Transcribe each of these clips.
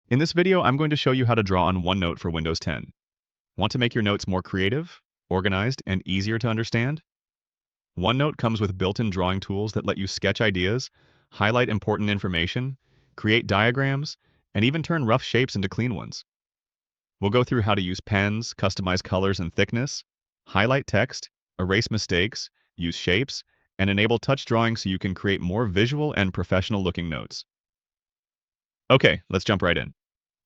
In this video, I'm going to show you how to draw on OneNote for Windows 10. Want to make your notes more creative, organized, and easier to understand? OneNote comes with built-in drawing tools that let you sketch ideas, highlight important information, create diagrams, and even turn rough shapes into clean ones. We'll go through how to use pens, customize colors and thickness, highlight text, erase mistakes, use shapes, and enable touch drawing so you can create more visual and professional-looking notes. Okay, let's jump right in.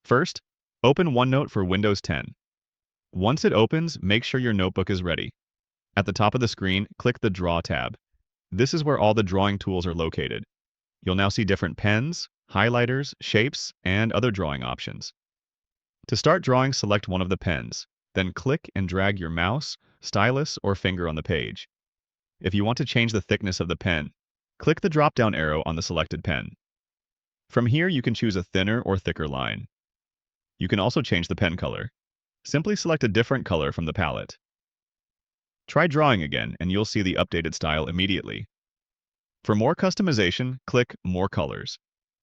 First, open OneNote for Windows 10. Once it opens, make sure your notebook is ready. At the top of the screen, click the Draw tab. This is where all the drawing tools are located. You'll now see different pens, highlighters, shapes, and other drawing options. To start drawing, select one of the pens. Then click and drag your mouse, stylus, or finger on the page. If you want to change the thickness of the pen, click the drop-down arrow on the selected pen. From here, you can choose a thinner or thicker line. You can also change the pen color. Simply select a different color from the palette. Try drawing again, and you'll see the updated style immediately. For more customization, click More Colors.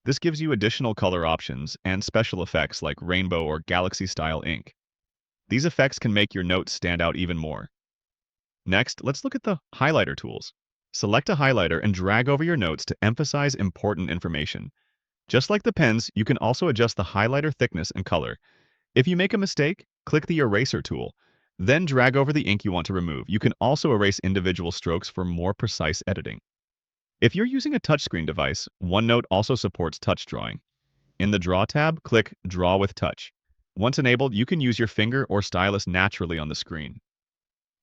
This gives you additional color options and special effects like rainbow or galaxy-style ink. These effects can make your notes stand out even more. Next, let's look at the highlighter tools. Select a highlighter and drag over your notes to emphasize important information. Just like the pens, you can also adjust the highlighter thickness and color. If you make a mistake, click the Eraser tool. Then drag over the ink you want to remove. You can also erase individual strokes for more precise editing. If you're using a touchscreen device, OneNote also supports touch drawing. In the Draw tab, click Draw with Touch. Once enabled, you can use your finger or stylus naturally on the screen.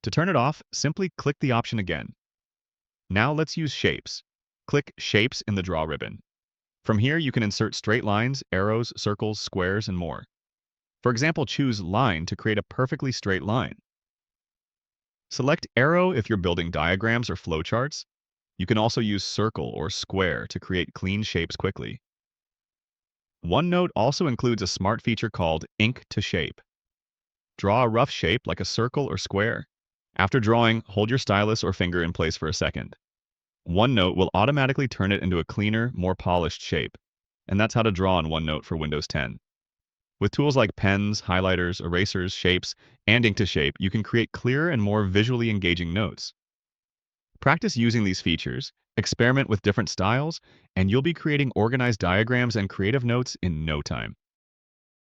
To turn it off, simply click the option again. Now let's use Shapes. Click Shapes in the Draw ribbon. From here, you can insert straight lines, arrows, circles, squares, and more. For example, choose Line to create a perfectly straight line. Select Arrow if you're building diagrams or flowcharts. You can also use Circle or Square to create clean shapes quickly. OneNote also includes a smart feature called Ink to Shape. Draw a rough shape like a circle or square. After drawing, hold your stylus or finger in place for a second. OneNote will automatically turn it into a cleaner, more polished shape. And that's how to draw on OneNote for Windows 10. With tools like pens, highlighters, erasers, shapes, and ink to shape, you can create clearer and more visually engaging notes. Practice using these features, experiment with different styles, and you'll be creating organized diagrams and creative notes in no time.